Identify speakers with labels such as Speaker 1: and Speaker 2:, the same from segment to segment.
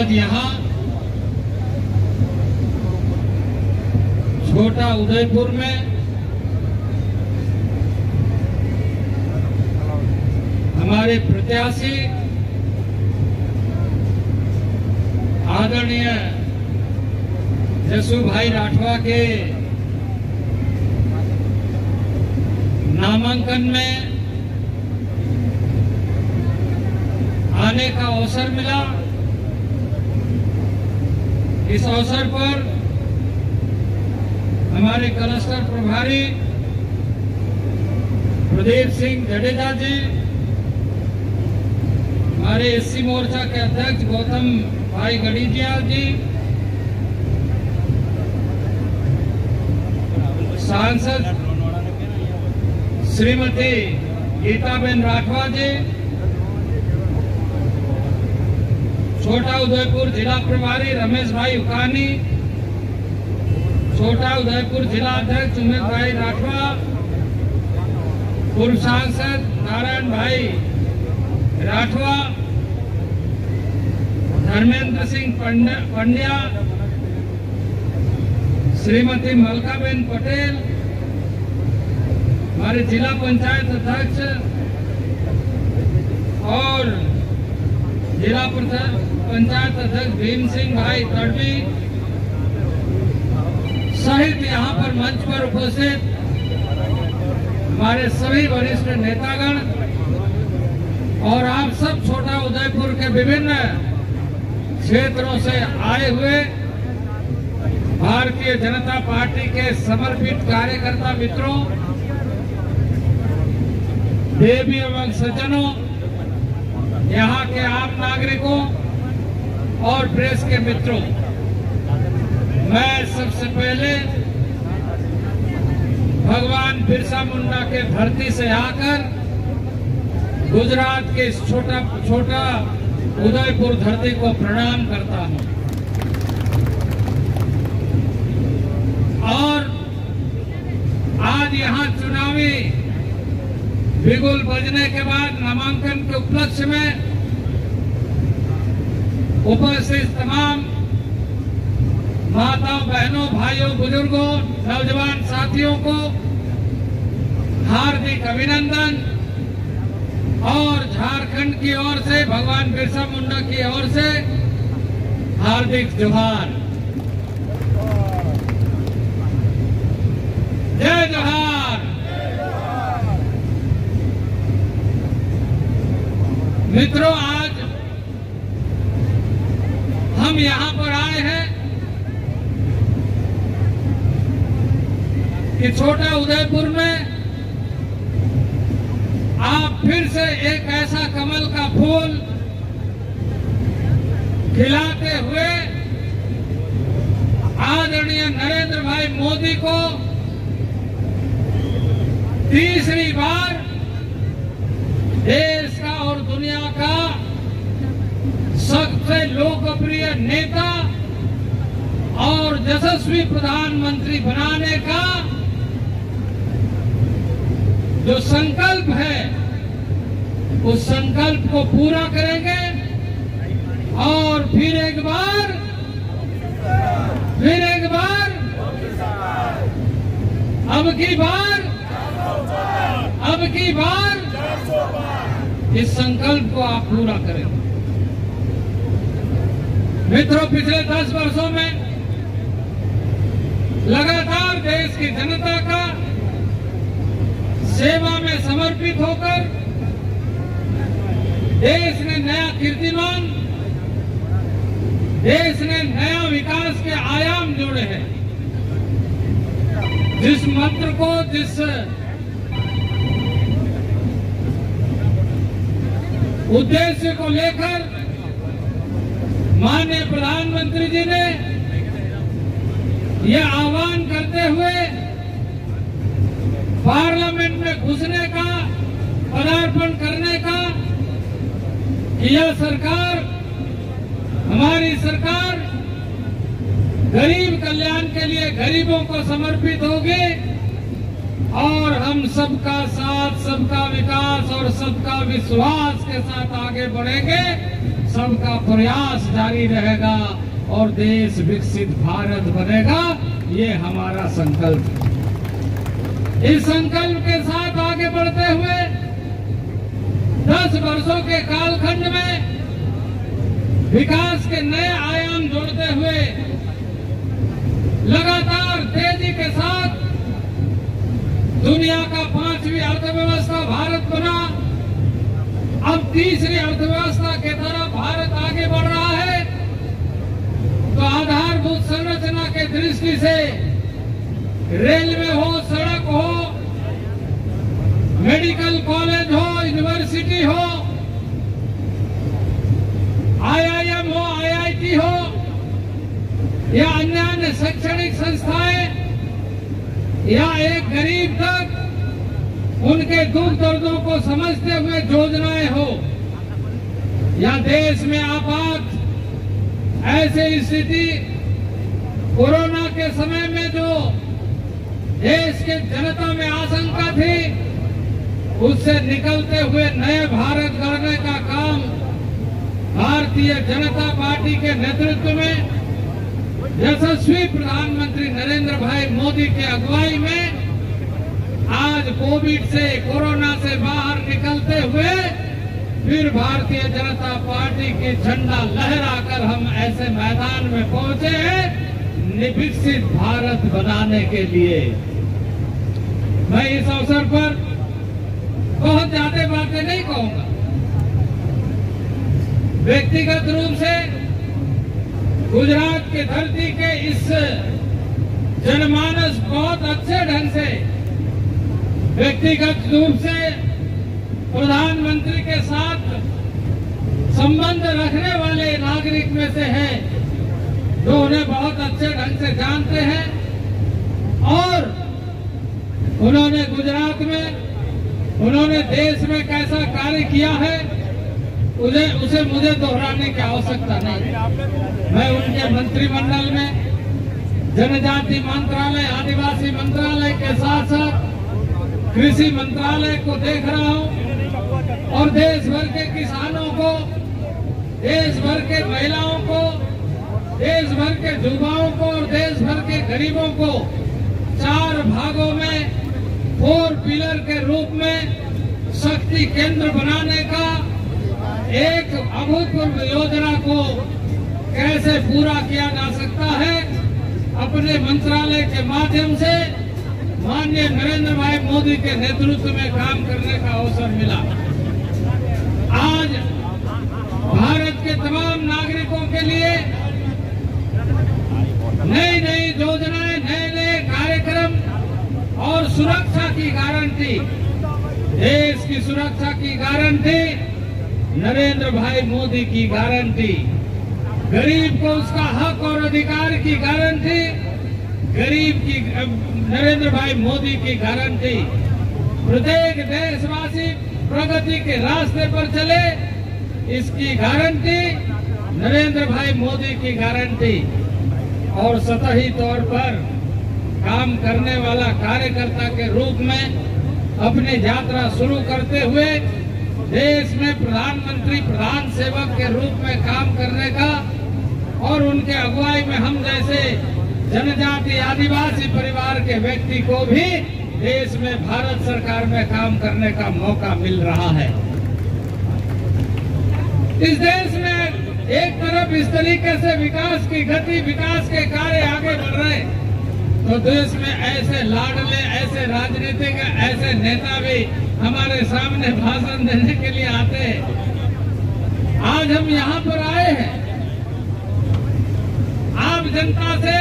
Speaker 1: आज यहाँ छोटा उदयपुर में हमारे प्रत्याशी आदरणीय जसू भाई राठवा के नामांकन में आने का अवसर मिला। इस अवसर पर हमारे क्लस्टर प्रभारी प्रदीप सिंह जडेजा जी, हमारे एससी मोर्चा के अध्यक्ष गौतम भाई गणिजिया जी, सांसद श्रीमती गीताबेन राठवा जी, छोटा उदयपुर जिला प्रभारी रमेश भाई उकानी, छोटा उदयपुर जिला अध्यक्ष उमेश भाई राठवा, पूर्व सांसद नारायण भाई राठवा, धर्मेंद्र सिंह पंड्या, श्रीमती मलकाबेन पटेल, हमारे जिला पंचायत अध्यक्ष और जिला पंचायत अध्यक्ष भीम सिंह भाई तड़वी सहित यहाँ पर मंच पर उपस्थित हमारे सभी वरिष्ठ नेतागण और आप सब छोटा उदयपुर के विभिन्न क्षेत्रों से आए हुए भारतीय जनता पार्टी के समर्पित कार्यकर्ता मित्रों, देवी एवं सज्जनों, यहाँ के आम नागरिकों और प्रेस के मित्रों, मैं सबसे पहले भगवान बिरसा मुंडा के धरती से आकर गुजरात के इस छोटा उदयपुर धरती को प्रणाम करता हूं और आज यहाँ चुनावी बिगुल बजने के बाद नामांकन के उपलक्ष्य में उपस्थित तमाम माताओं, बहनों, भाइयों, बुजुर्गों, नौजवान साथियों को हार्दिक अभिनंदन और झारखंड की ओर से, भगवान बिरसा मुंडा की ओर से हार्दिक जोहार। जय जोहार। मित्रों, आज हम यहाँ पर आए हैं कि छोटा उदयपुर में आप फिर से एक ऐसा कमल का फूल खिलाते हुए आदरणीय नरेंद्र भाई मोदी को तीसरी बार देश का और दुनिया का सबसे लोकप्रिय नेता और यशस्वी प्रधानमंत्री बनाने का जो संकल्प है, उस संकल्प को पूरा करेंगे और फिर एक बार अब की बार इस संकल्प को आप पूरा करेंगे। मित्रों, पिछले 10 वर्षों में लगातार देश की जनता का सेवा में समर्पित होकर देश ने नया कीर्तिमान, देश ने नया विकास के आयाम जोड़े हैं। जिस मंत्र को, जिस उद्देश्य को लेकर माननीय प्रधानमंत्री जी ने यह आह्वान करते हुए पार्लियामेंट में घुसने का, पदार्पण करने का, यह सरकार, हमारी सरकार गरीब कल्याण के लिए गरीबों को समर्पित होगी और हम सबका साथ, सबका विकास और सबका विश्वास के साथ आगे बढ़ेंगे। सबका प्रयास जारी रहेगा और देश विकसित भारत बनेगा। ये हमारा संकल्प है। इस संकल्प के साथ आगे बढ़ते हुए 10 वर्षों के कालखंड में विकास के नए आयाम जोड़ते हुए लगातार तेजी के साथ दुनिया का 5वीं अर्थव्यवस्था भारत बना। अब तीसरी अर्थव्यवस्था के तरफ भारत आगे बढ़ रहा है। तो आधारभूत संरचना के दृष्टि से रेलवे हो, सड़क हो, मेडिकल कॉलेज हो, यूनिवर्सिटी हो, IIM हो, IIT हो या अन्य शैक्षणिक संस्थाएं या एक गरीब तक उनके दुख दर्दों को समझते हुए योजनाएं हो, या देश में आपात ऐसी स्थिति कोरोना के समय में जो देश के जनता में आशंका थी, उससे निकलते हुए नए भारत गढ़ने का काम भारतीय जनता पार्टी के नेतृत्व में यशस्वी प्रधानमंत्री नरेंद्र भाई मोदी के अगुवाई में आज कोविड से, कोरोना से बाहर निकलते हुए फिर भारतीय जनता पार्टी की झंडा लहराकर हम ऐसे मैदान में पहुंचे हैं विकसित भारत बनाने के लिए। मैं इस अवसर पर बहुत ज्यादा बातें नहीं कहूंगा। व्यक्तिगत रूप से गुजरात की धरती के इस जनमानस बहुत अच्छे ढंग से व्यक्तिगत रूप से प्रधानमंत्री के साथ संबंध रखने वाले नागरिक में से है, जो उन्हें बहुत अच्छे ढंग से जानते हैं और उन्होंने गुजरात में, उन्होंने देश में कैसा कार्य किया है उसे मुझे दोहराने की आवश्यकता नहीं। मैं उनके मंत्रिमंडल में जनजाति मंत्रालय, आदिवासी मंत्रालय के साथ साथ कृषि मंत्रालय को देख रहा हूं और देश भर के किसानों को, देश भर के महिलाओं को, देश भर के युवाओं को और देश भर के गरीबों को 4 भागों में 4 पिलर के रूप में शक्ति केंद्र बनाने का एक अभूतपूर्व योजना को कैसे पूरा किया जा सकता है, अपने मंत्रालय के माध्यम से माननीय नरेंद्र भाई मोदी के नेतृत्व में काम करने का अवसर मिला। आज भारत के तमाम नागरिकों के लिए नई नई योजनाएं, नए नए कार्यक्रम और सुरक्षा की गारंटी, देश की सुरक्षा की गारंटी, नरेंद्र भाई मोदी की गारंटी, गरीब को उसका हक और अधिकार की गारंटी, गरीब की नरेंद्र भाई मोदी की गारंटी, प्रत्येक देशवासी प्रगति के रास्ते पर चले इसकी गारंटी, नरेंद्र भाई मोदी की गारंटी। और सतही तौर पर काम करने वाला कार्यकर्ता के रूप में अपनी यात्रा शुरू करते हुए देश में प्रधानमंत्री प्रधान सेवक के रूप में काम करने का और उनके अगुवाई में हम जैसे जनजाति आदिवासी परिवार के व्यक्ति को भी देश में भारत सरकार में काम करने का मौका मिल रहा है। इस देश में एक तरफ इस तरीके से विकास की गति, विकास के कार्य आगे बढ़ रहे, तो देश में ऐसे लाडले, ऐसे राजनीतिक, ऐसे नेता भी हमारे सामने भाषण देने के लिए आते हैं। आज हम यहाँ पर आए हैं आम जनता से,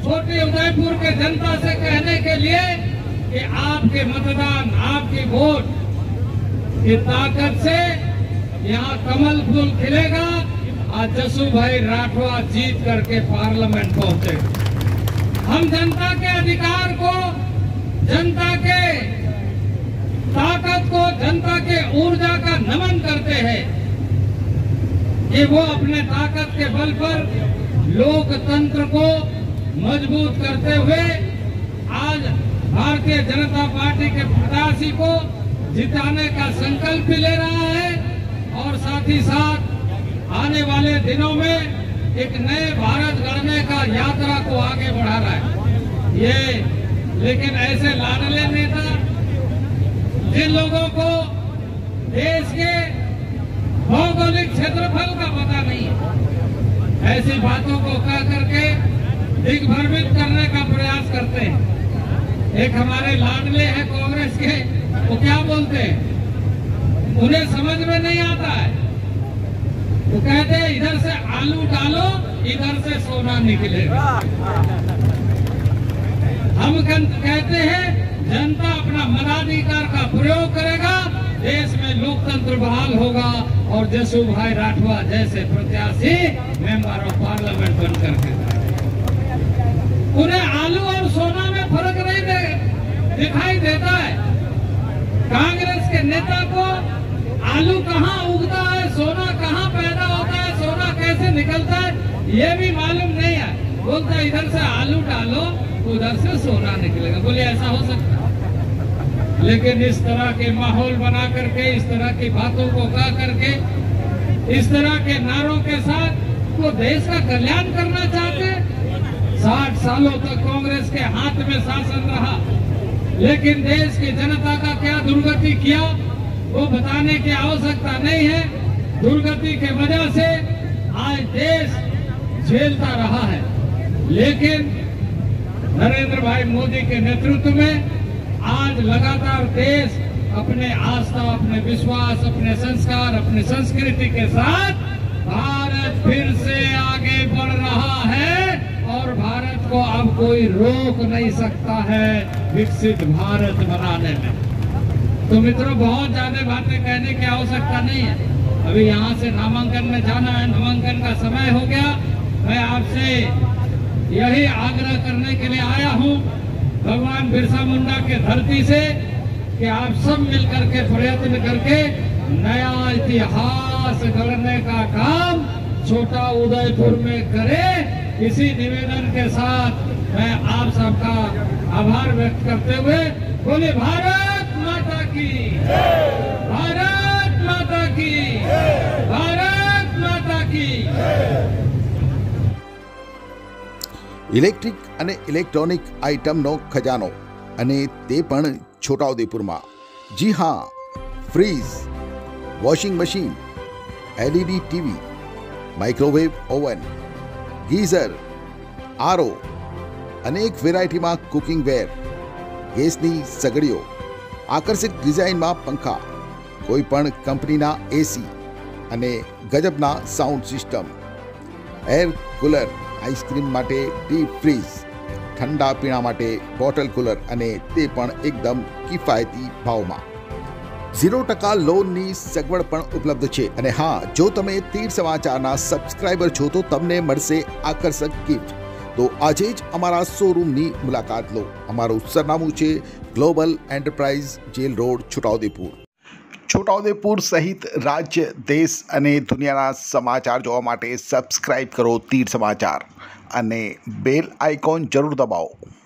Speaker 1: छोटी उदयपुर के जनता से कहने के लिए कि आपके मतदान, आपकी वोट की ताकत से यहाँ कमल फूल खिलेगा। आज जसू भाई राठवा जीत करके पार्लियामेंट पहुंचे। हम जनता के अधिकार को, जनता के ताकत को, जनता के ऊर्जा का नमन करते हैं कि वो अपने ताकत के बल पर लोकतंत्र को मजबूत करते हुए आज भारतीय जनता पार्टी के प्रत्याशी को जिताने का संकल्प भी ले रहा है और साथ ही साथ आने वाले दिनों में एक नए भारत गढ़ने का यात्रा को आगे बढ़ा रहा है ये। लेकिन ऐसे लाडले नेता जिन लोगों को देश के भौगोलिक क्षेत्रफल का पता नहीं है, ऐसी बातों को कह करके दिग्भ्रमित करने का प्रयास करते हैं। एक हमारे लाडले हैं कांग्रेस के, वो क्या बोलते हैं, उन्हें समझ में नहीं आता है। वो कहते हैं इधर से आलू डालो, इधर से सोना निकलेगा। हम कहते हैं जनता अपना मताधिकार का प्रयोग करेगा, देश में लोकतंत्र बहाल होगा और जसू भाई राठवा जैसे प्रत्याशी मेंबर ऑफ पार्लियामेंट बन करके उन्हें आलू और सोना में फर्क नहीं दिखाई देता है। कांग्रेस के नेता को आलू कहाँ उगता है, सोना कहाँ पैदा होता है, सोना कैसे निकलता है, ये भी मालूम नहीं है। बोलता है इधर से आलू डालो, उधर से सोना निकलेगा। बोले ऐसा हो सकता है? लेकिन इस तरह के माहौल बना करके, इस तरह की बातों को कह करके, इस तरह के नारों के साथ वो देश का कल्याण करना चाहते। 60 सालों तक कांग्रेस के हाथ में शासन रहा, लेकिन देश की जनता का क्या दुर्गति किया वो बताने की आवश्यकता नहीं है। दुर्गति के वजह से आज देश झेलता रहा है, लेकिन नरेंद्र भाई मोदी के नेतृत्व में आज लगातार देश अपने आस्था, अपने विश्वास, अपने संस्कार, अपनी संस्कृति के साथ भारत फिर से आगे बढ़ रहा है और भारत को अब कोई रोक नहीं सकता है विकसित भारत बनाने में। तो मित्रों, बहुत ज्यादा बातें कहने की आवश्यकता नहीं है। अभी यहाँ से नामांकन में जाना है, नामांकन का समय हो गया। मैं आपसे यही आग्रह करने के लिए आया हूँ भगवान बिरसा मुंडा के धरती से कि आप सब मिलकर के प्रयत्न करके नया इतिहास गढ़ने का काम छोटा उदयपुर में करें। इसी निवेदन के साथ मैं आप सबका आभार व्यक्त करते हुए बोले भारत माता की, भारत माता की, भारत माता की।
Speaker 2: इलेक्ट्रिक અને ઇલેક્ટ્રોનિક આઇટમનો ખજાનો અને તે પણ છોટાઉદેપુરમાં। જી હા, fridge, washing machine, LED TV, microwave oven, geyser, RO, અનેક વેરાયટીમાં કુકિંગ વેર, ગેસની સગડીઓ, આકર્ષક ડિઝાઇનમાં પંખા, કોઈપણ કંપનીના AC અને ગજબના sound system, air cooler, ice cream माटे डीप फ्रीज, ठंडा पीणा माटे बॉटल कूलर अने ते पण एकदम किफायती भावमां। 0% लोननी सगवड पण उपलब्ध छे। अने हाँ, जो तमे तीर समाचारना सब्सक्राइबर छो तो तमने मळशे आकर्षक गिफ्ट। तो आजे ज अमारा शोरूमनी मुलाकात लो। अमारुं सरनामું छे global enterprise jail road, Chhota Udepur. Chhota Udepur सहित राज्य, देश અને દુનિયાના સમાચાર જોવા માટે સબસ્ક્રાઇબ કરો तीर समाचार અને બેલ આઇકોન જરૂર દબાવો।